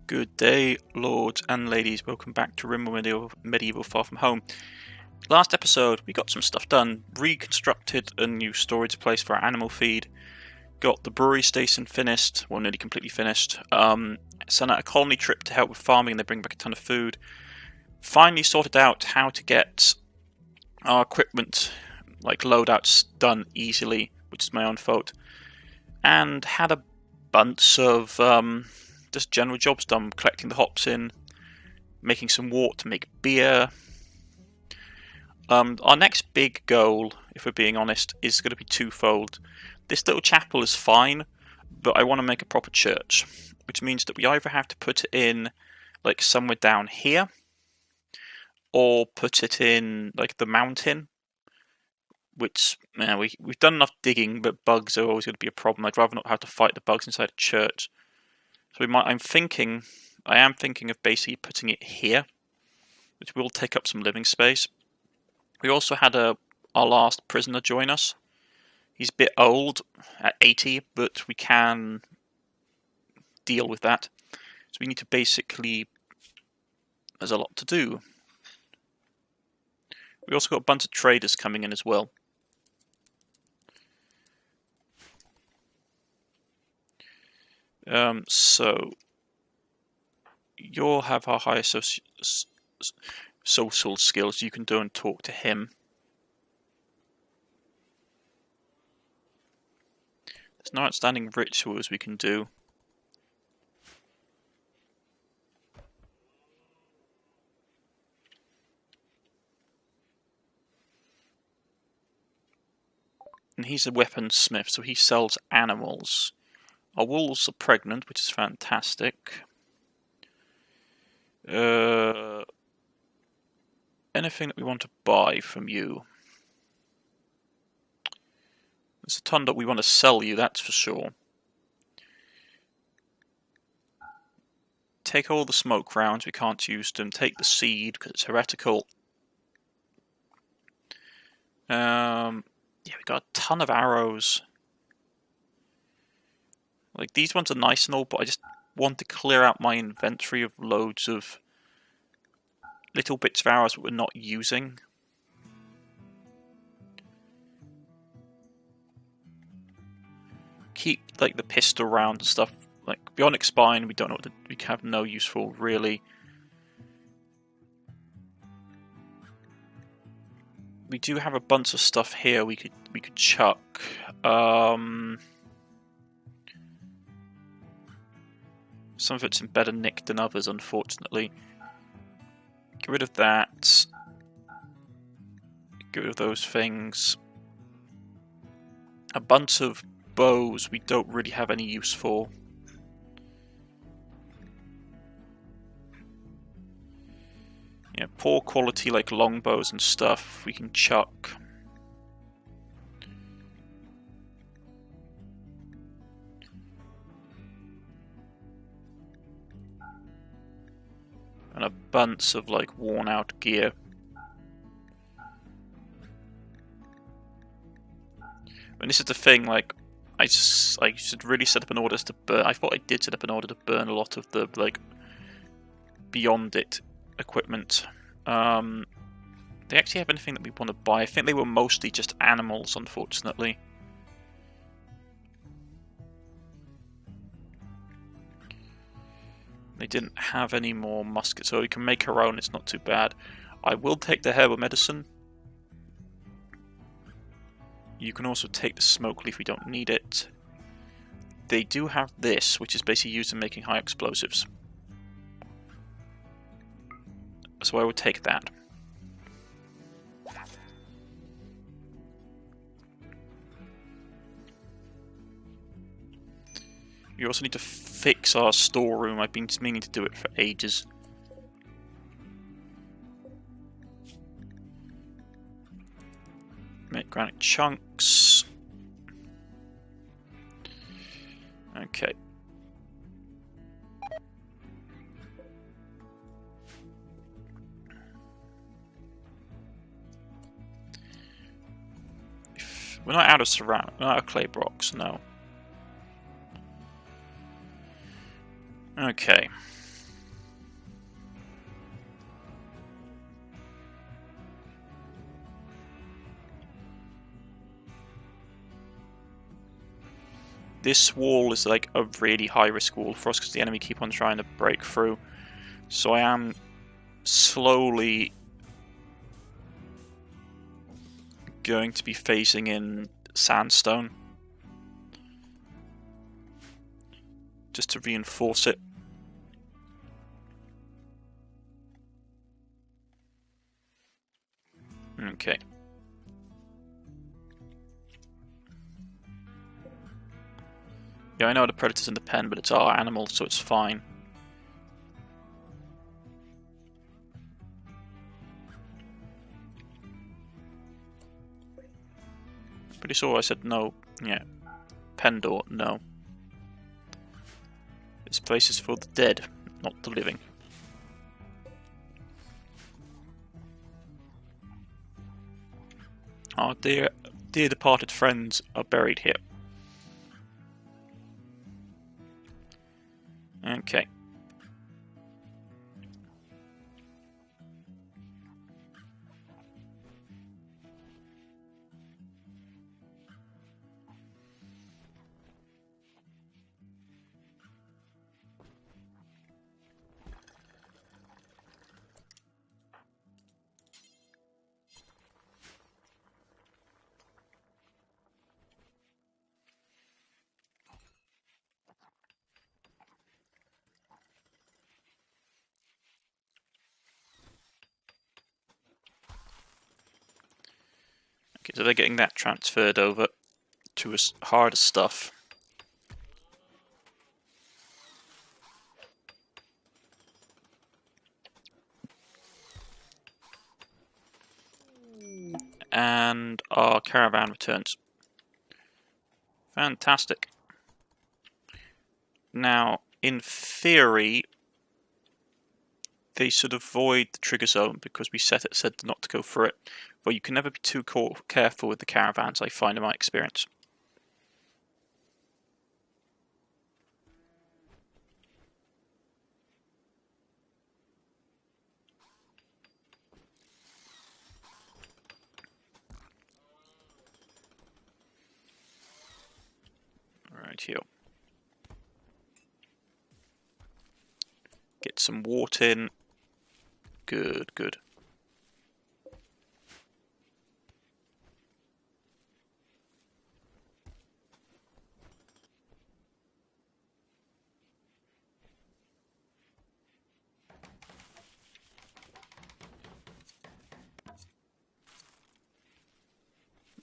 Good day, lords and ladies. Welcome back to Rimworld Medieval Far From Home. Last episode, we got some stuff done. Reconstructed a new storage place for our animal feed. Got the brewery station finished, well, nearly completely finished. Sent out a colony trip to help with farming, and they bring back a ton of food. Finally sorted out how to get our equipment, like loadouts, done easily, which is my own fault. And had a bunch of just general jobs done, collecting the hops in, making some wort to make beer. Our next big goal, if we're being honest, is going to be twofold. This little chapel is fine, but I want to make a proper church, which means that we either have to put it in like somewhere down here, or put it in like the mountain, which we've done enough digging, but bugs are always going to be a problem. I'd rather not have to fight the bugs inside a church. So I am thinking of basically putting it here, which will take up some living space. We also had our last prisoner join us. He's a bit old, at 80, but we can deal with that. So we need to basically... there's a lot to do. We also got a bunch of traders coming in as well. So you'll have our higher social skills. You can go and talk to him. There's no outstanding rituals we can do. And he's a weaponsmith, so he sells animals. Our wolves are pregnant, which is fantastic. Anything that we want to buy from you? There's a ton that we want to sell you, that's for sure. Take all the smoke rounds, we can't use them. Take the seed, because it's heretical. Yeah, we got a ton of arrows. Like, these ones are nice and all, but I just want to clear out my inventory of loads of little bits of arrows that we're not using. Keep, like, the pistol round and stuff. Like, bionic spine, we don't know what we have no use for, really. We do have a bunch of stuff here we could chuck. Some of it's in better nick than others, unfortunately. Get rid of that. Get rid of those things. A bunch of bows we don't really have any use for. Yeah, poor quality like longbows and stuff we can chuck. And a bunch of like worn out gear. And this is the thing, like I should really set up an order to burn. I thought I did set up an order to burn a lot of the like beyond it equipment. They actually have anything that we want to buy? I think they were mostly just animals, unfortunately. They didn't have any more muskets, so we can make our own, it's not too bad. I will take the herbal medicine. You can also take the smoke leaf, we don't need it. They do have this, which is basically used in making high explosives. So I would take that. You also need to fix our storeroom. I've been meaning to do it for ages. Make granite chunks. Okay. We're not out of ceramic, we're not out of clay blocks, no. Okay. This wall is like a really high risk wall for us because the enemy keep on trying to break through. So I am slowly going to be phasing in sandstone just to reinforce it. Okay. Yeah, I know the predator's in the pen, but it's our animal, so it's fine. Pretty sure I said no. Yeah. Pen door, no. This place is for the dead, not the living. Our dear departed friends are buried here. Okay. Okay, so they're getting that transferred over to us harder stuff. And our caravan returns. Fantastic. Now, in theory, they should avoid the trigger zone because we said not to go through it. But you can never be too careful with the caravans, I find in my experience. Right here. Get some wart in. Good, good.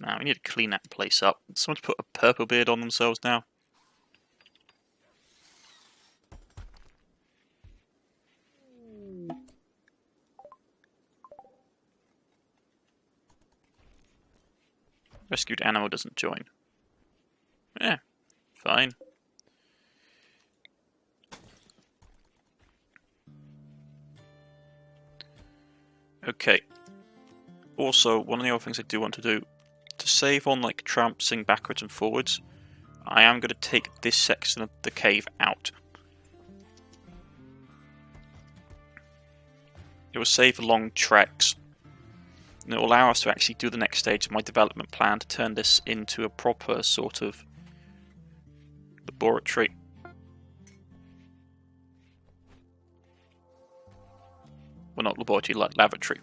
Now we need to clean that place up. Someone's put a purple beard on themselves now. Rescued animal doesn't join. Yeah, fine. Okay. Also, one of the other things I do want to do, to save on like trampsing backwards and forwards, I am going to take this section of the cave out. It will save long treks. And it will allow us to actually do the next stage of my development plan to turn this into a proper sort of laboratory. Well, not laboratory, like lavatory.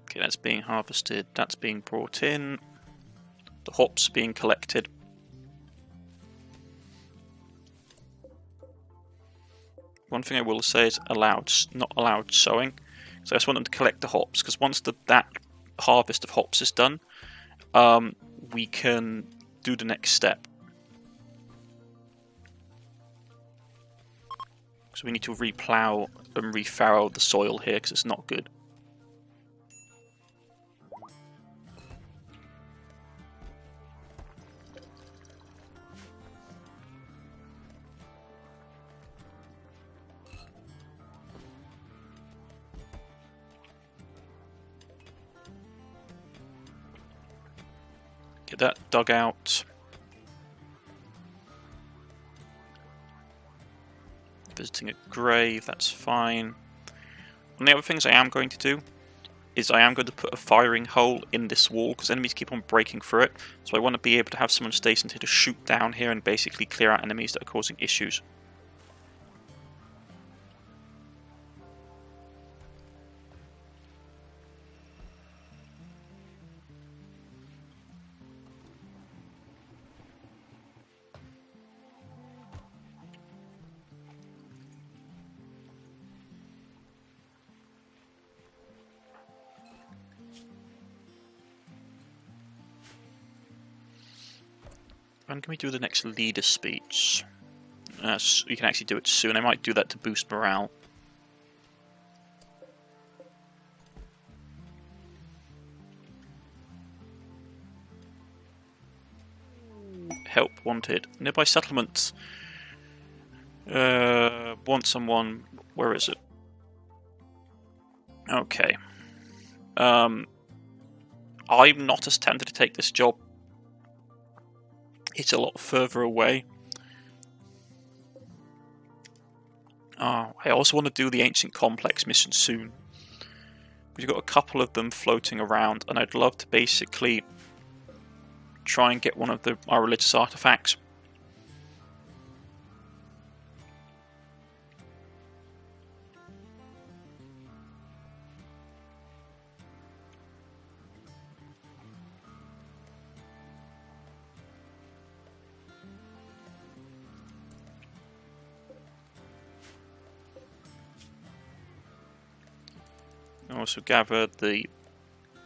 Okay, that's being harvested, that's being brought in. The hops being collected. One thing I will say is not allowed sowing. So I just want them to collect the hops, because once that harvest of hops is done, we can do the next step. So we need to replow and refarrow the soil here, because it's not good. Get that dug out. visiting a grave, that's fine. And the other things I am going to do is I am going to put a firing hole in this wall because enemies keep on breaking through it. So I want to be able to have someone stationed here to shoot down here and basically clear out enemies that are causing issues. When can we do the next leader speech? You can actually do it soon. I might do that to boost morale. Help wanted. Nearby settlements. Want someone. Where is it? Okay. I'm not as tempted to take this job. It's a lot further away. I also want to do the Ancient Complex mission soon. We've got a couple of them floating around, and I'd love to basically try and get one of our religious artifacts. And also gather the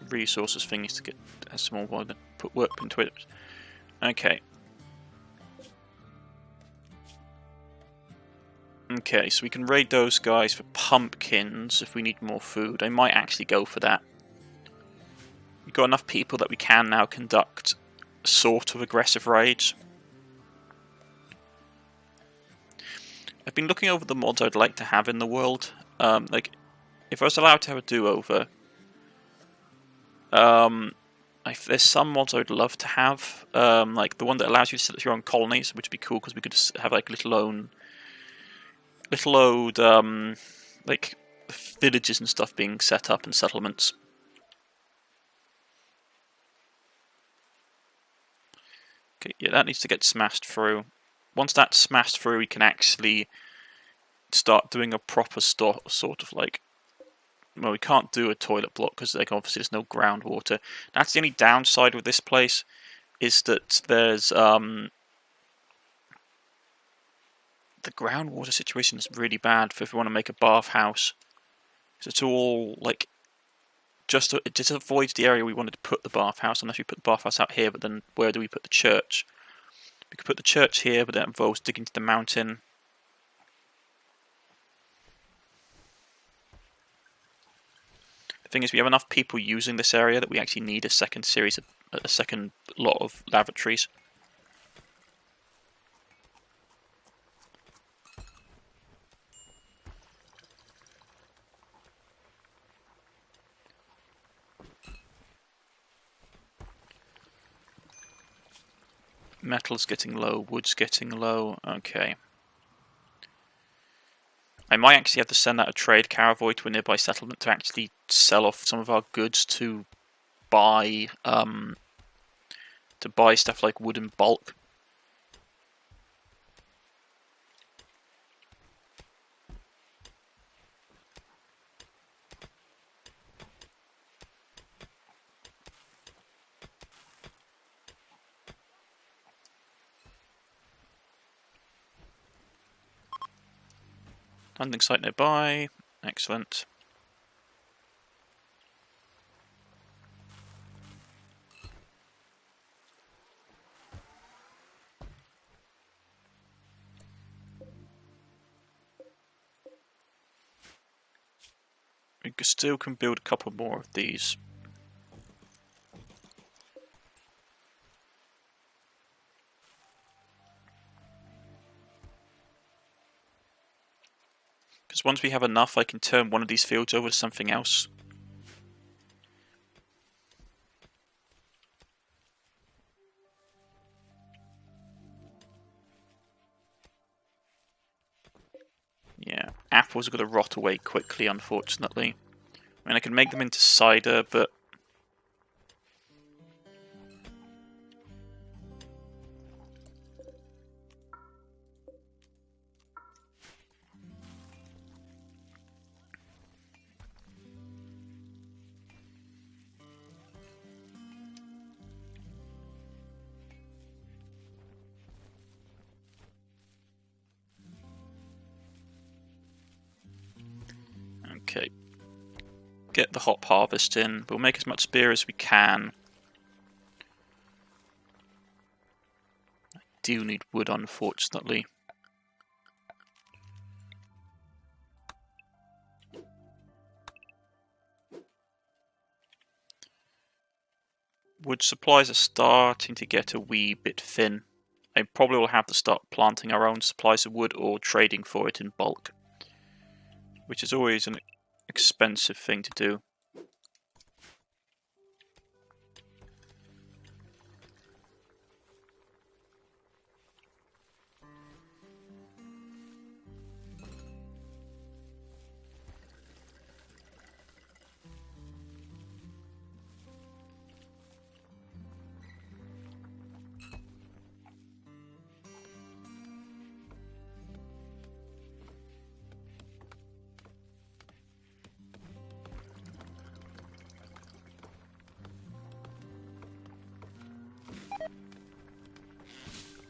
resources things to get some more put work into it. Okay. Okay, so we can raid those guys for pumpkins if we need more food. I might actually go for that. We've got enough people that we can now conduct sort of aggressive raids. I've been looking over the mods I'd like to have in the world. Like, if I was allowed to have a do-over, there's some mods I'd love to have. Like the one that allows you to set up your own colonies, which would be cool because we could just have like little old like villages and stuff being set up and settlements. Okay, yeah, that needs to get smashed through. Once that's smashed through, we can actually start doing a proper sort of like. Well, we can't do a toilet block because like obviously there's no groundwater. That's the only downside with this place, is that there's the groundwater situation is really bad if we want to make a bathhouse. So it's all like it just avoids the area we wanted to put the bathhouse unless we put the bathhouse out here. But then where do we put the church? We could put the church here, but that involves digging to the mountain. The thing is, we have enough people using this area that we actually need a second lot of lavatories. Metal's getting low, wood's getting low, okay. I might actually have to send out a trade caravan to a nearby settlement to actually sell off some of our goods to buy stuff like wood in bulk. Landing site nearby. Excellent. We still can build a couple more of these. Because once we have enough, I can turn one of these fields over to something else. Yeah, apples are going to rot away quickly, unfortunately. I mean, I can make them into cider, but... Okay. Get the hop harvest in. We'll make as much beer as we can. I do need wood, unfortunately. Wood supplies are starting to get a wee bit thin. I probably will have to start planting our own supplies of wood or trading for it in bulk, which is always an expensive thing to do.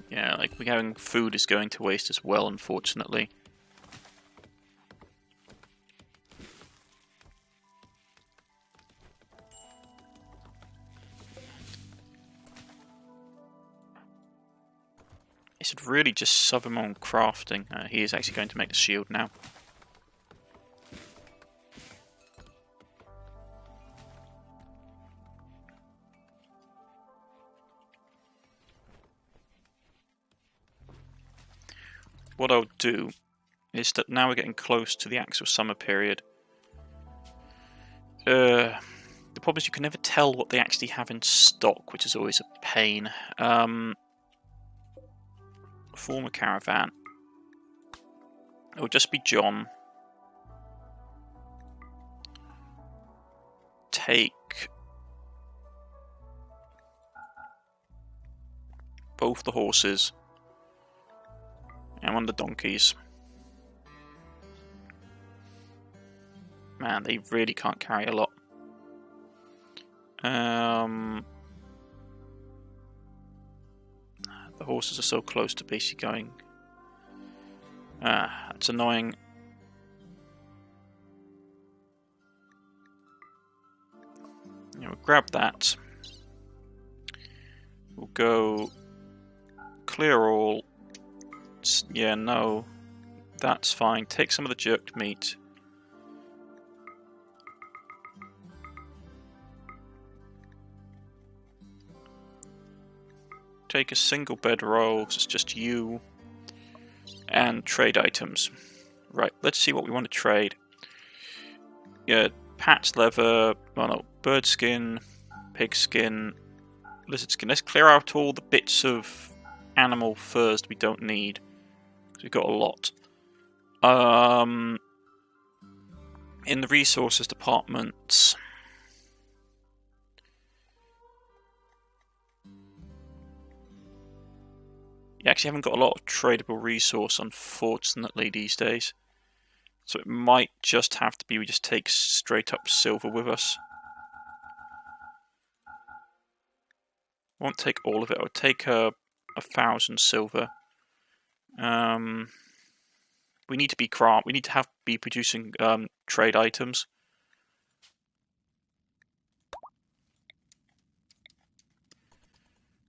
Yeah, like we're having food is going to waste as well, unfortunately. I should really just sub him on crafting. He is actually going to make the shield now. What I'll do is that now we're getting close to the actual summer period. The problem is you can never tell what they actually have in stock, which is always a pain. Form a caravan. It will just be John. Take both the horses and one of the donkeys. Man, they really can't carry a lot. The horses are so close to basically going. That's annoying. Yeah, we'll grab that. We'll go clear all. Yeah, no. That's fine. Take some of the jerked meat. Take a single bedroll, because it's just you. And trade items. Right, let's see what we want to trade. Yeah, patch leather, oh no, bird skin, pig skin, lizard skin. Let's clear out all the bits of animal furs we don't need. We've got a lot. In the resources department, you actually haven't got a lot of tradable resource, unfortunately, these days. So it might just have to be we just take straight up silver with us. Won't take all of it. I'll take 1,000 silver. We need to be be producing trade items.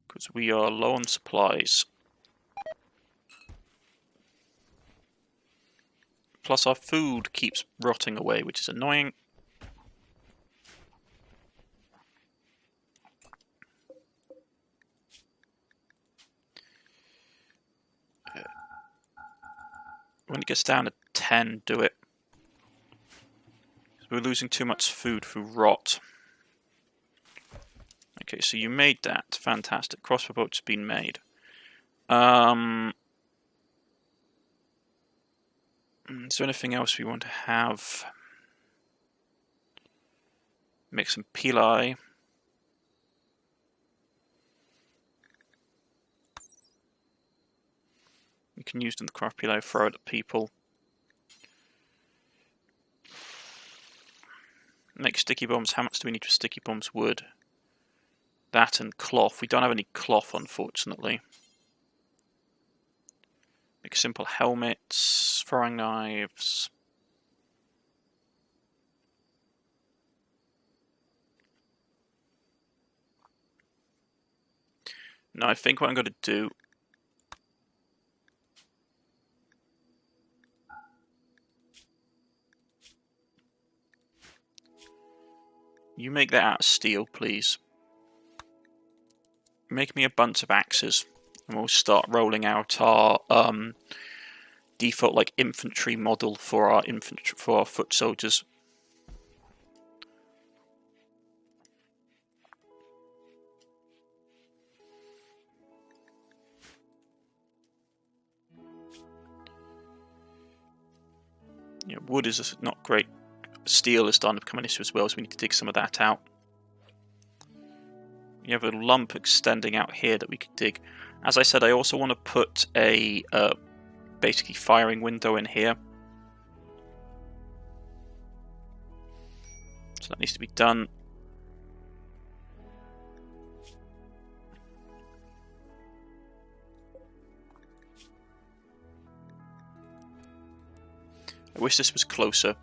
Because we are low on supplies. Plus our food keeps rotting away, which is annoying. When it gets down to 10, do it. We're losing too much food through rot. Okay, so you made that. Fantastic. Crossbow bolt's been made. Is there anything else we want to have? Make some pili. You can use them to craft pili, throw it at people. Make sticky bombs. How much do we need for sticky bombs? Wood. That and cloth. We don't have any cloth, unfortunately. Make simple helmets, throwing knives. No, I think what I'm going to do... You make that out of steel, please. Make me a bunch of axes, and we'll start rolling out our default like infantry model for our foot soldiers. Yeah, wood is not great. Steel is starting to become an issue as well, so we need to dig some of that out. You have a lump extending out here that we could dig. As I said, I also want to put a basically firing window in here. So that needs to be done. I wish this was closer.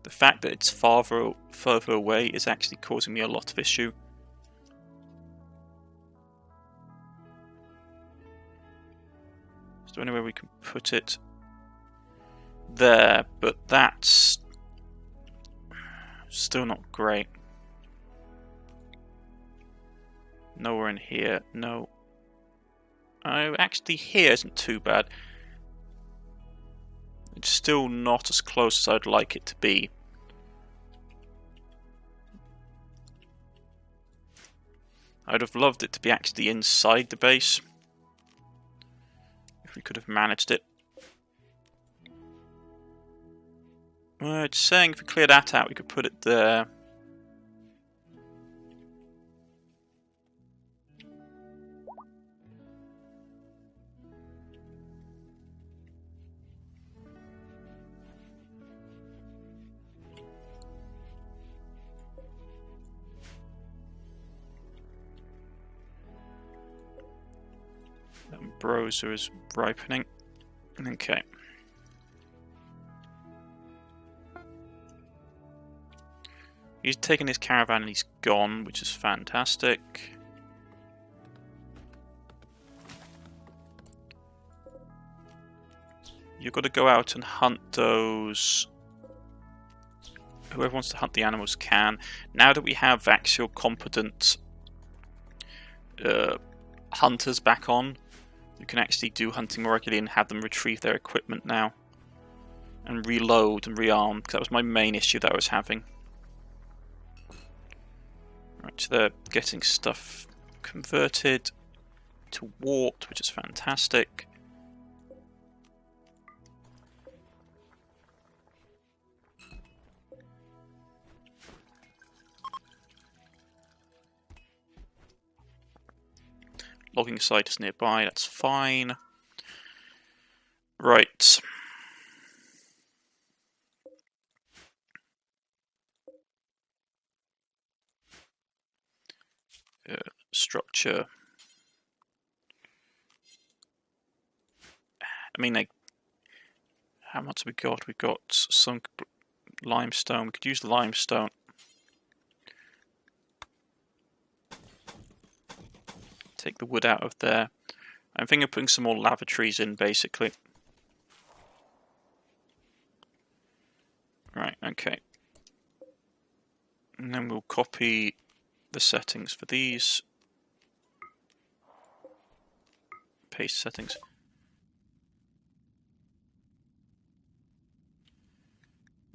The fact that it's further away is actually causing me a lot of issue. Is there any way we can put it there? But that's still not great. Nowhere in here. No. Oh, actually here isn't too bad. It's still not as close as I'd like it to be. I'd have loved it to be actually inside the base, if we could have managed it. Well, it's saying if we clear that out, we could put it there. Browser is ripening. Okay. He's taken his caravan and he's gone, which is fantastic. You've got to go out and hunt those. Whoever wants to hunt the animals can. Now that we have actual competent hunters back on, you can actually do hunting more regularly and have them retrieve their equipment now. And reload and rearm, because that was my main issue that I was having. Right, so they're getting stuff converted to wart, which is fantastic. Logging site is nearby, that's fine. Right. Structure. I mean, how much have we got? We've got some limestone. We could use limestone. Take the wood out of there. I'm thinking of putting some more lavatories in, basically. Right, okay. And then we'll copy the settings for these. Paste settings.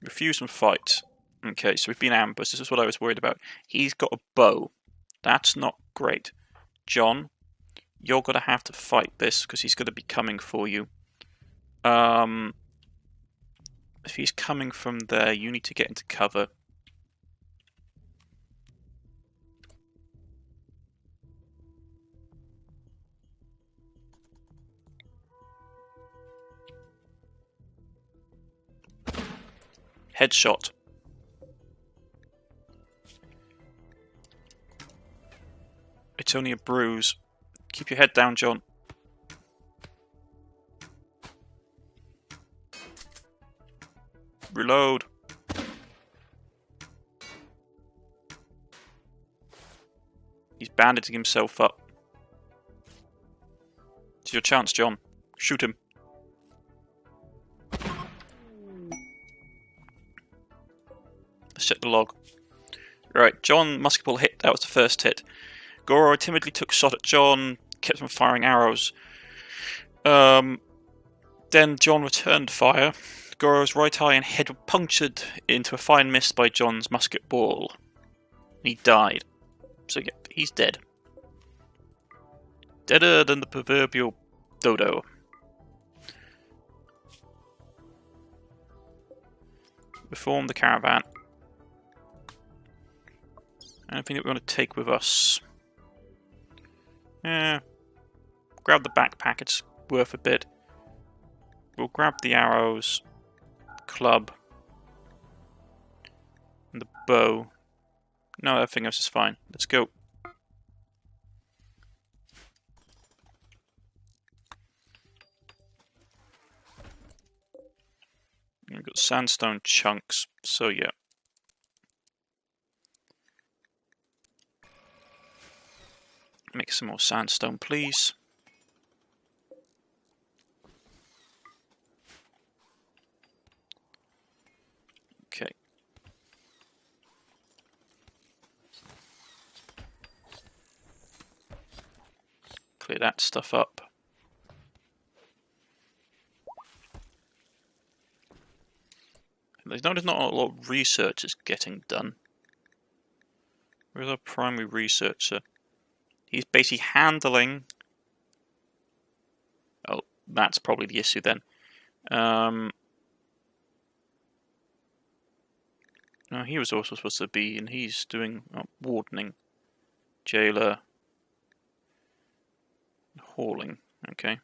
Refuse and fight. Okay, so we've been ambushed. This is what I was worried about. He's got a bow. That's not great. John, you're going to have to fight this because he's going to be coming for you. If he's coming from there, you need to get into cover. Headshot. It's only a bruise. Keep your head down, John. Reload. He's bandaging himself up. It's your chance, John. Shoot him. Let's check the log. Right, John, musket ball hit. That was the first hit. Goro timidly took a shot at John, kept him firing arrows. Then John returned fire. Goro's right eye and head were punctured into a fine mist by John's musket ball. He died. So yeah, he's dead. Deader than the proverbial dodo. Reform the caravan. Anything that we want to take with us? Grab the backpack, it's worth a bit. We'll grab the arrows, club, and the bow. No, everything else is fine. Let's go. We've got sandstone chunks, so yeah. Make some more sandstone, please. Okay. Clear that stuff up. There's not a lot of research is getting done. Where's our primary researcher? He's basically handling... Oh, that's probably the issue then. No, he was also supposed to be, and he's doing wardening, jailer, hauling. Okay.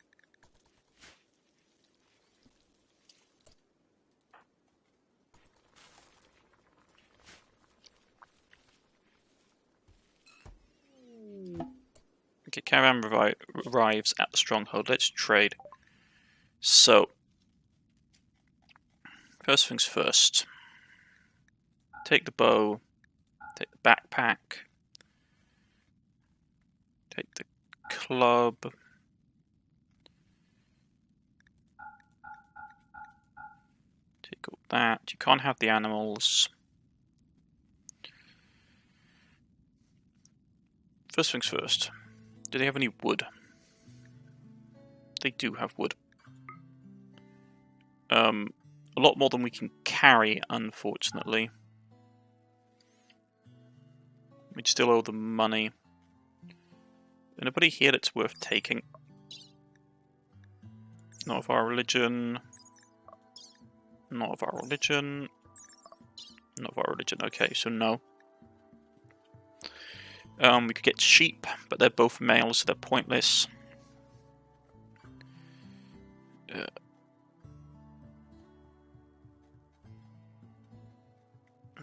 Okay, caravan arrives at the stronghold. Let's trade. So, first things first. Take the bow. Take the backpack. Take the club. Take all that. You can't have the animals. First things first. Do they have any wood? They do have wood. A lot more than we can carry, unfortunately. We'd still owe them money. Anybody here that's worth taking? Not of our religion. Not of our religion. Not of our religion. Okay, so no. We could get sheep, but they're both males, so they're pointless.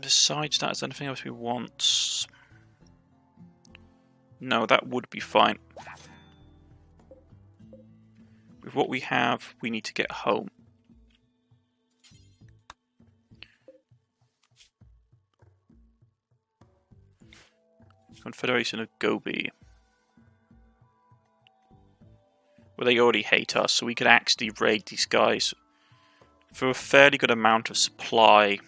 Besides that, is there anything else we want? No, that would be fine. With what we have, we need to get home. Confederation of Gobi. Well, they already hate us, so we could actually raid these guys for a fairly good amount of supply.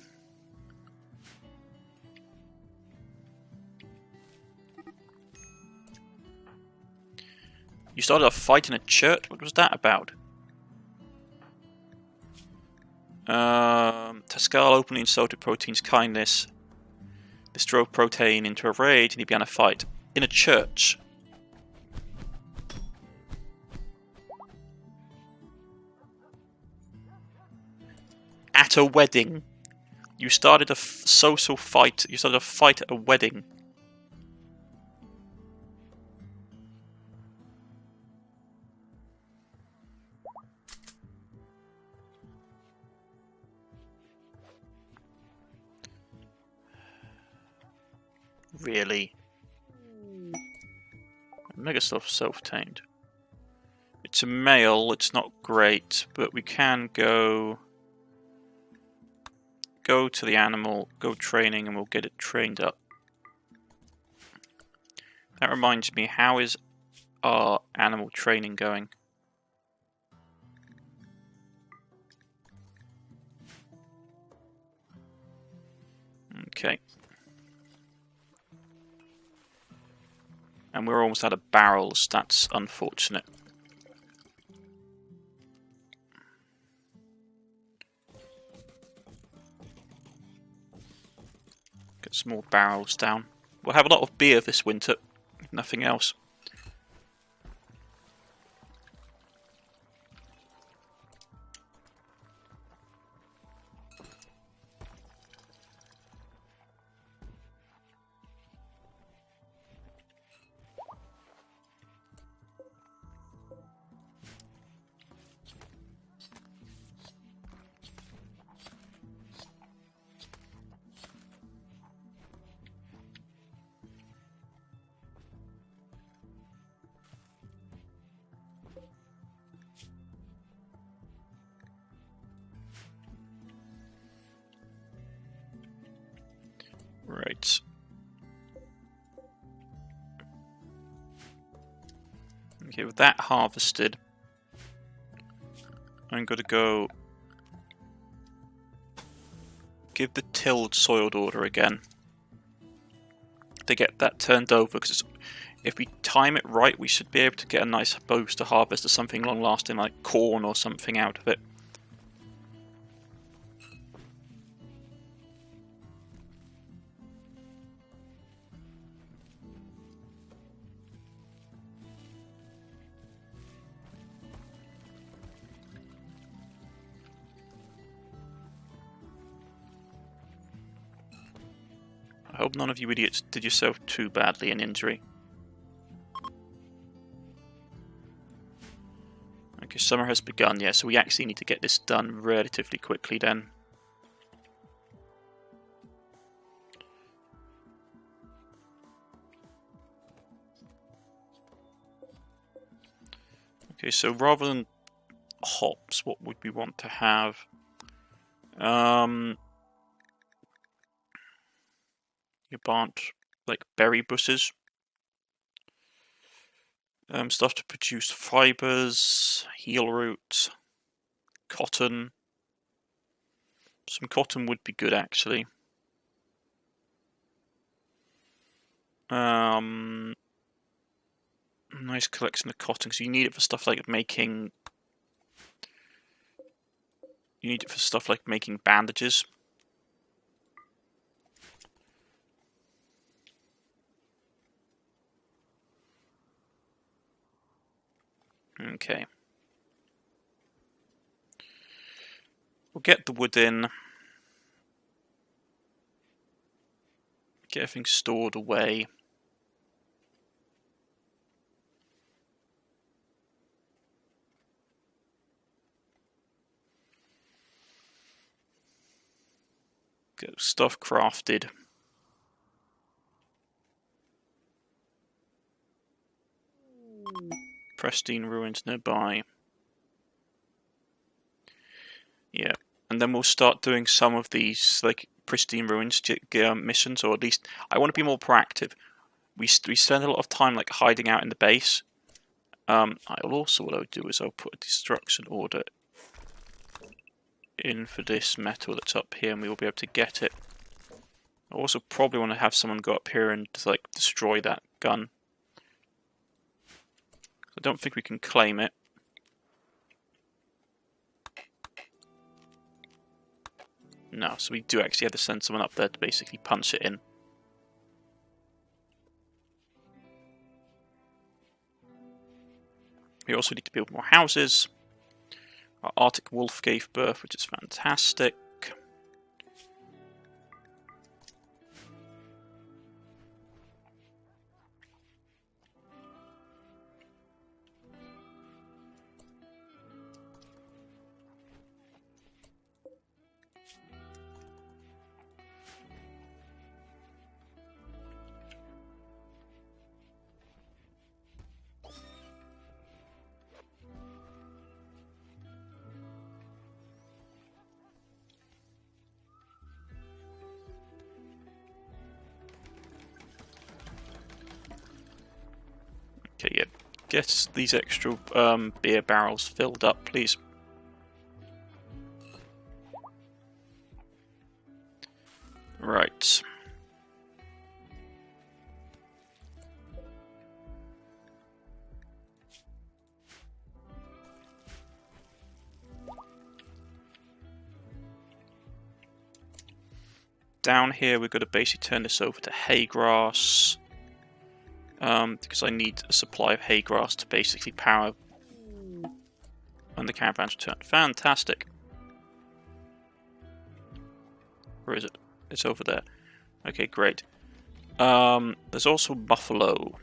You started a fight in a church? What was that about? Tascal openly insulted Protein's kindness. This drove Protein into a rage and he began a fight. In a church. At a wedding. You started a social fight. You started a fight at a wedding. Really? Megastuff self-tamed. It's a male, it's not great, but we can go to the animal, go training, and we'll get it trained up. That reminds me, how is our animal training going? Okay. And we're almost out of barrels, that's unfortunate. Get some more barrels down. We'll have a lot of beer this winter, if nothing else. Right. Okay, with that harvested, I'm going to go give the tilled soiled order again to get that turned over, because if we time it right, we should be able to get a nice boost to harvest of something long lasting like corn or something out of it. I hope none of you idiots did yourself too badly in injury. Okay, summer has begun, yeah, so we actually need to get this done relatively quickly then. Okay, so rather than hops, what would we want to have? You plant like berry bushes. Stuff to produce fibers, heel root, cotton. Some cotton would be good actually. Nice collection of cotton, because you need it for stuff like making. You need it for stuff like making bandages. Okay. We'll get the wood in. Get everything stored away. Get stuff crafted. Pristine ruins nearby. Yeah, and then we'll start doing some of these like pristine ruins missions, or at least I want to be more proactive. We spend a lot of time like hiding out in the base. I'll also, what I'll do is I'll put a destruction order in for this metal that's up here, and we will be able to get it. I also probably want to have someone go up here and like destroy that gun. I don't think we can claim it. No, so we do actually have to send someone up there to basically punch it in. We also need to build more houses. Our Arctic wolf gave birth, which is fantastic. get these extra beer barrels filled up, please. Right. Down here we're going to basically turn this over to hay grass. Because I need a supply of hay grass to basically power when the caravans return. Fantastic. Where is it? It's over there. Okay, great. There's also buffalo.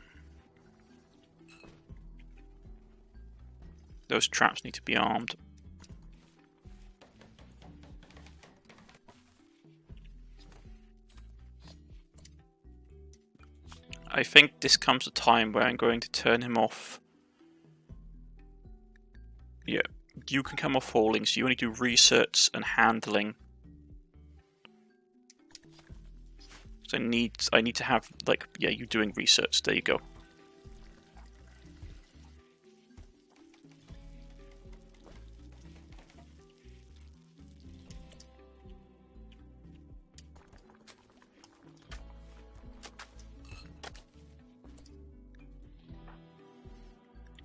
Those traps need to be armed. I think this comes a time where I'm going to turn him off. Yeah, you can come off hauling, so you only do research and handling. So I need to have, like, yeah, you doing research. There you go.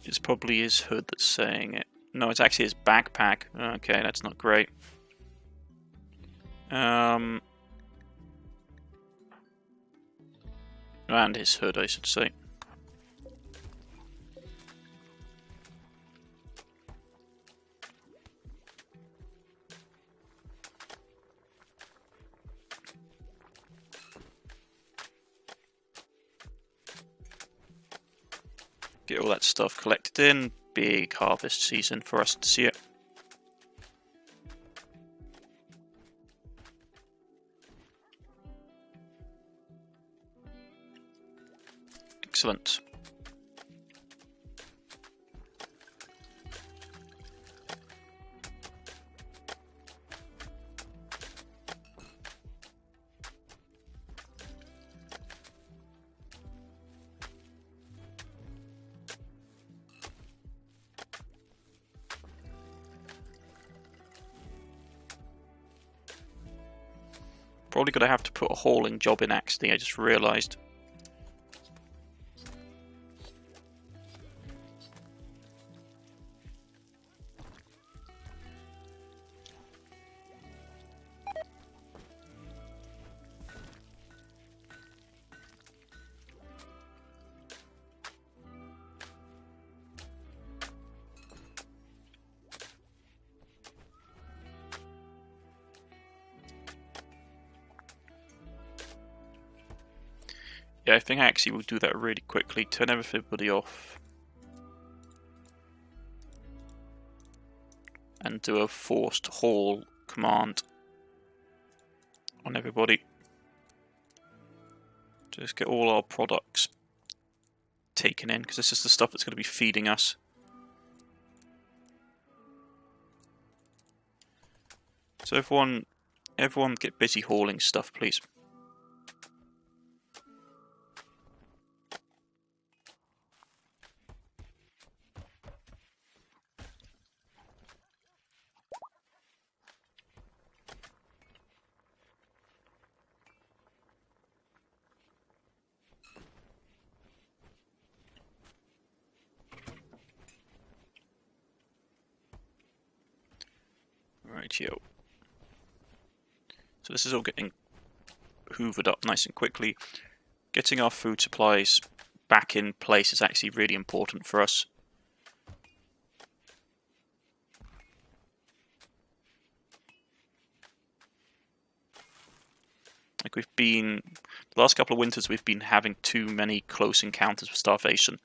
It's probably his hood that's saying it. No, it's actually his backpack. Okay, that's not great. And his hood, I should say. Get all that stuff collected in. Big harvest season for us to see it. Excellent. Probably going to have to put a hauling job in, actually, I just realised. Yeah, I think I actually will do that really quickly. Turn everybody off. And do a forced haul command on everybody. Just get all our products taken in, because this is the stuff that's going to be feeding us. So everyone get busy hauling stuff, please. Rightio. So this is all getting hoovered up nice and quickly. Getting our food supplies back in place is actually really important for us. Like the last couple of winters we've been having too many close encounters with starvation,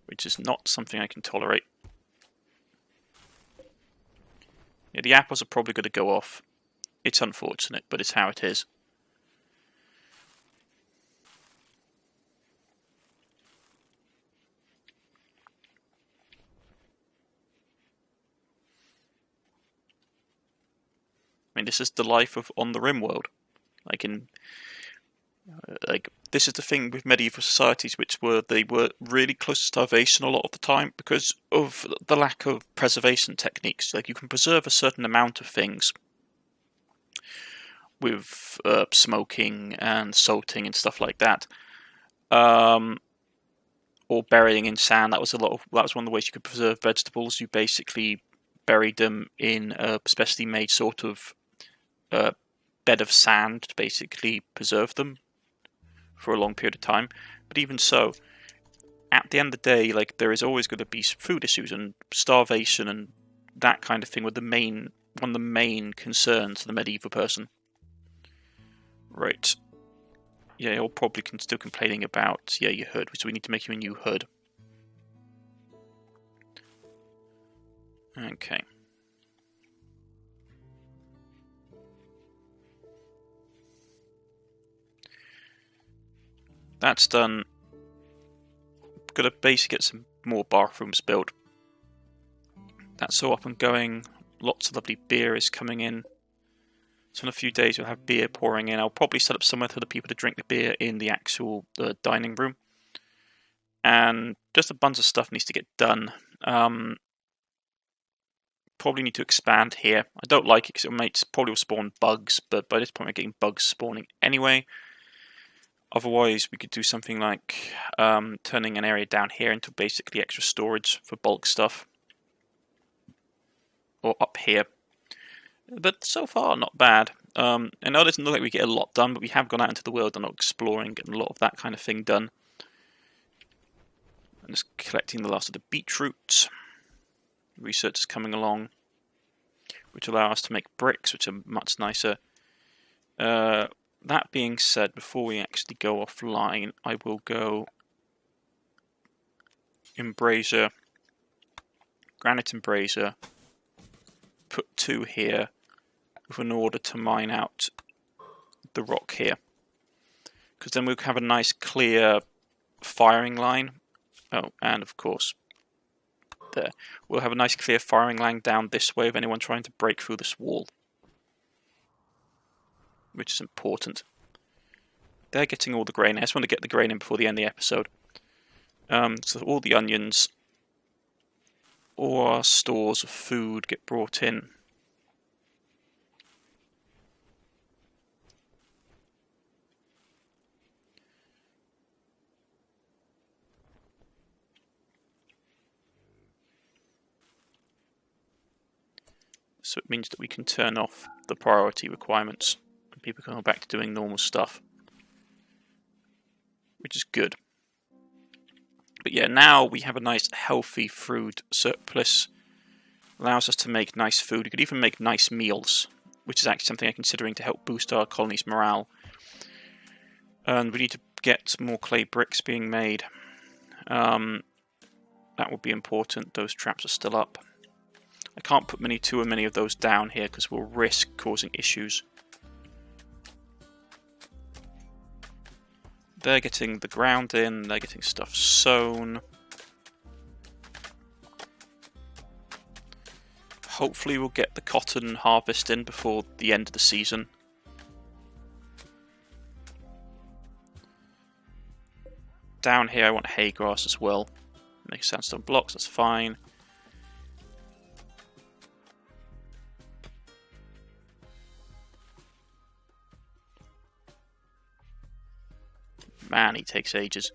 which is not something I can tolerate. Yeah, the apples are probably going to go off. It's unfortunate, but it's how it is. I mean, this is the life of on the Rimworld. Like this is the thing with medieval societies, they were really close to starvation a lot of the time because of the lack of preservation techniques. Like, you can preserve a certain amount of things with smoking and salting and stuff like that, or burying in sand. That was one of the ways you could preserve vegetables. You basically buried them in a specially made sort of bed of sand to basically preserve them for a long period of time. But even so, at the end of the day, like, there is always going to be food issues, and starvation and that kind of thing were one of the main concerns of the medieval person. Right. Yeah, you're probably still complaining about, your hood, so we need to make you a new hood. Okay. That's done. Gonna basically get some more bathrooms built. That's all up and going. Lots of lovely beer is coming in. So in a few days we'll have beer pouring in. I'll probably set up somewhere for the people to drink the beer in the actual dining room. And just a bunch of stuff needs to get done. Probably need to expand here. I don't like it because it probably will spawn bugs, but by this point we're getting bugs spawning anyway. Otherwise, we could do something like turning an area down here into basically extra storage for bulk stuff. Or up here. But so far, not bad. I know it doesn't look like we get a lot done, but we have gone out into the world and exploring, getting a lot of that kind of thing done. And just collecting the last of the beetroot. Research is coming along, which allow us to make bricks, which are much nicer. That being said, before we actually go offline, I will go embrasure, granite embrasure, put 2 here with an order to mine out the rock here. Because then we'll have a nice clear firing line. Oh, and of course, there. We'll have a nice clear firing line down this way of anyone trying to break through this wall. Which is important. They're getting all the grain. I just want to get the grain in before the end of the episode. So all the onions, all our stores of food get brought in. So it means that we can turn off the priority requirements. People can go back to doing normal stuff, which is good. But yeah, now we have a nice healthy food surplus. Allows us to make nice food. We could even make nice meals, which is actually something I'm considering to help boost our colony's morale. And we need to get more clay bricks being made. That will be important. Those traps are still up. I can't put too many of those down here because we'll risk causing issues. They're getting the ground in, they're getting stuff sown. Hopefully we'll get the cotton harvest in before the end of the season. Down here I want hay grass as well. Make sandstone blocks, that's fine. Man, he takes ages.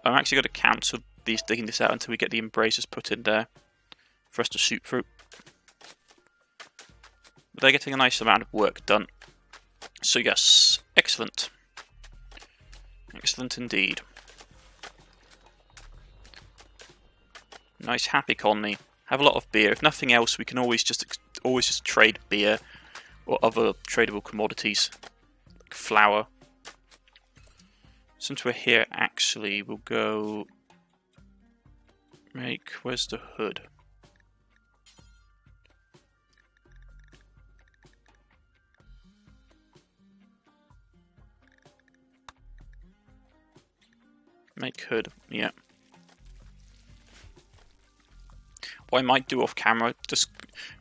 I'm actually going to cancel digging this out until we get the embrasures put in there for us to shoot through. But they're getting a nice amount of work done. So yes, excellent. Excellent indeed. Nice happy colony. Have a lot of beer. If nothing else, we can always just trade beer or other tradable commodities like flour. Since we're here, actually, we'll go make... Where's the hood? Make hood, yeah. What I might do off camera, just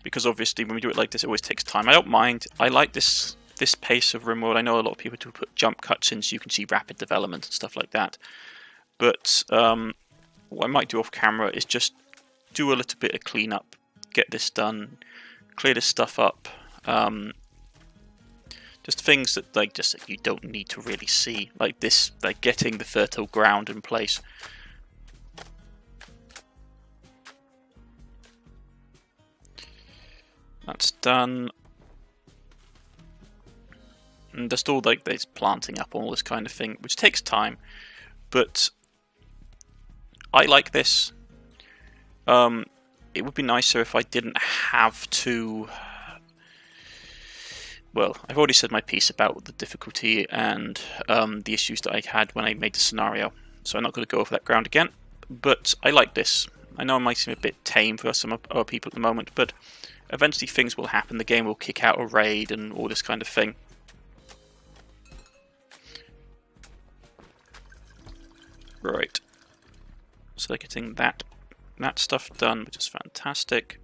because obviously when we do it like this, it always takes time. I don't mind. I like this this pace of Rimworld, I know a lot of people do put jump cuts in so you can see rapid development and stuff like that. But what I might do off camera is just do a little bit of cleanup, get this done, clear this stuff up. Just things that that you don't need to really see, like this, like getting the fertile ground in place. That's done. And just all like this planting up, all this kind of thing, which takes time, but I like this. It would be nicer if I didn't have to. Well, I've already said my piece about the difficulty and the issues that I had when I made the scenario, so I'm not going to go over that ground again. But I like this. I know it might seem a bit tame for some other people at the moment, but eventually things will happen. The game will kick out a raid and all this kind of thing. Right. So they're getting that stuff done, which is fantastic.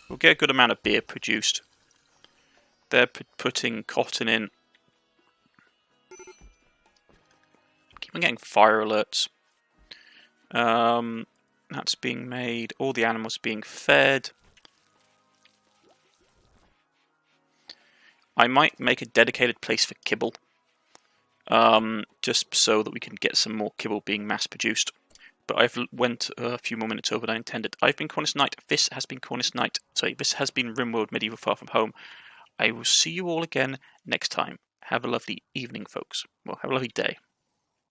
We'll get a good amount of beer produced. They're putting cotton in. Keep on getting fire alerts. That's being made. All the animals being fed. I might make a dedicated place for kibble. Just so that we can get some more kibble being mass produced. But I've went a few more minutes over than I intended. I've been Cornish-Knight. This has been Cornish-Knight. Sorry, this has been Rimworld Medieval Far From Home. I will see you all again next time. Have a lovely evening, folks. Well, have a lovely day.